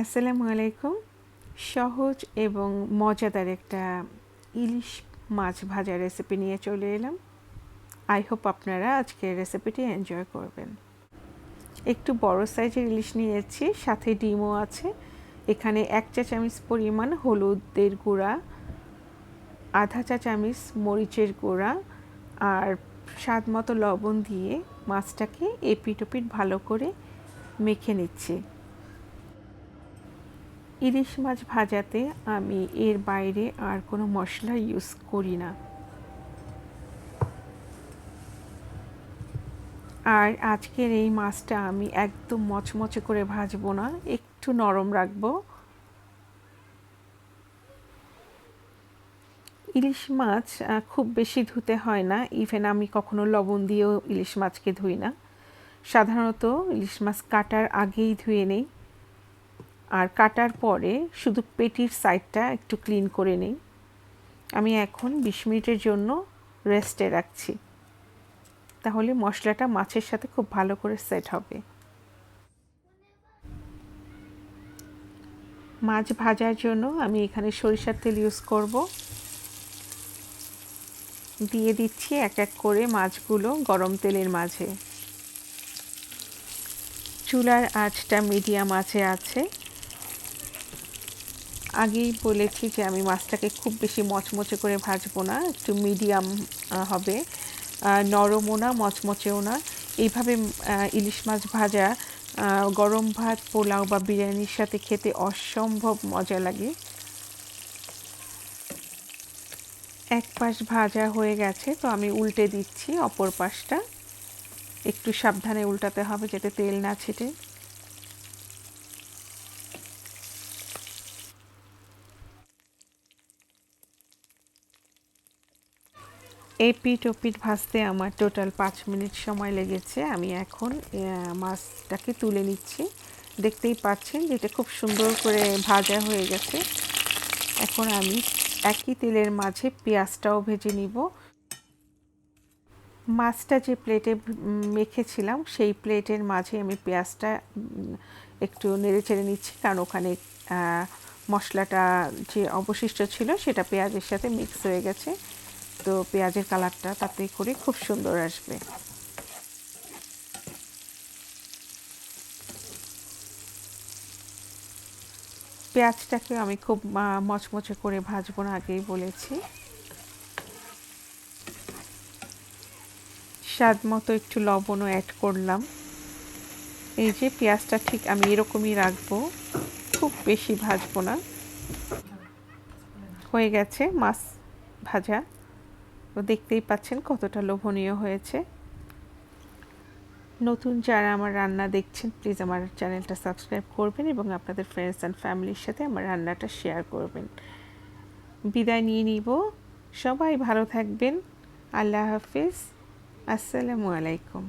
আসসালামু আলাইকুম। সহজ এবং মজাদার একটা ইলিশ মাছ ভাজা রেসিপি নিয়ে চলে এলাম। আই হোপ আপনারা আজকের রেসিপিটি এনজয় করবেন। একটু বড় সাইজের ইলিশ নিয়েছি, সাথে ডিমও আছে। এখানে 1 চা চামচ পরিমাণ হলুদের গুঁড়া, আধা চা চামচ মরিচের গুঁড়া আর স্বাদ মতো লবণ দিয়ে মাছটাকে এপিট ওপিট ভালো করে মেখে নিচ্ছি। ইলিশ মাছ ভাজাতে আমি এর বাইরে আর কোনো মশলা ইউজ করি না। আর আজকের এই মাছটা আমি একদম মচমচে করে ভাজবো না, একটু নরম রাখবো। ইলিশ মাছ খুব বেশি ধুতে হয় না, ইভেন আমি কখনো লবণ দিয়েও ইলিশ মাছকে ধুই না। সাধারণত ইলিশ মাছ কাটার আগেই ধুয়ে নেই, আর কাটার পরে শুধু পেটির সাইডটা একটু ক্লিন করে নেই। আমি এখন 20 মিনিটের জন্য রেস্টে রাখছি, তাহলে মশলাটা মাছের সাথে খুব ভালো করে সেট হবে। মাছ ভাজার জন্য আমি এখানে সরিষার তেল ইউজ করব। দিয়ে দিচ্ছি এক এক করে মাছগুলো গরম তেলের মাঝে। চুলার আঁচটা মিডিয়াম আঁচে আছে। আগেই বলেছি যে আমি মাছটাকে খুব বেশি মচমচে করে ভাজবো না, একটু মিডিয়াম হবে, নরমও না মচমচেও না। এইভাবে ইলিশ মাছ ভাজা গরম ভাত, পোলাও বা বিরিয়ানির সাথে খেতে অসম্ভব মজা লাগে। এক পাশ ভাজা হয়ে গেছে, তো আমি উল্টে দিচ্ছি অপর পাশটা। একটু সাবধানে উল্টাতে হবে যাতে তেল না ছিটে। এপিট ওপিট ভাজতে আমার টোটাল 5 মিনিট সময় লেগেছে। আমি এখন মাছটাকে তুলে নিচ্ছি। দেখতেই পাচ্ছেন যে এটা খুব সুন্দর করে ভাজা হয়ে গেছে। এখন আমি একই তেলের মাঝে পেঁয়াজটাও ভেজে নিব। মাছটা যে প্লেটে মেখেছিলাম সেই প্লেটের মাঝে আমি পেঁয়াজটা একটু নেড়ে চেড়ে নিচ্ছি, কারণ ওখানে মশলাটা যে অবশিষ্ট ছিল সেটা পেঁয়াজের সাথে মিক্স হয়ে গেছে, তো পেঁয়াজের কালারটা তাতে করে খুব সুন্দর আসবে। পেঁয়াজটাকে আমি খুব মচমচে করে ভাজবো না, আগেই বলেছি। স্বাদ মতো একটু লবণও অ্যাড করলাম। এই যে পেঁয়াজটা ঠিক আমি এরকমই রাখবো, খুব বেশি ভাজবো না। হয়ে গেছে মাছ ভাজা, তো দেখতেই পাচ্ছেন কতটা লোভনীয় হয়েছে। নতুন যারা আমার রান্না দেখছেন, প্লিজ আমার চ্যানেলটা সাবস্ক্রাইব করবেন এবং আপনাদের ফ্রেন্ডস অ্যান্ড ফ্যামিলির সাথে আমার রান্নাটা শেয়ার করবেন। বিদায় নিয়ে নিব, সবাই ভালো থাকবেন। আল্লাহ হাফিজ, আসসালামু আলাইকুম।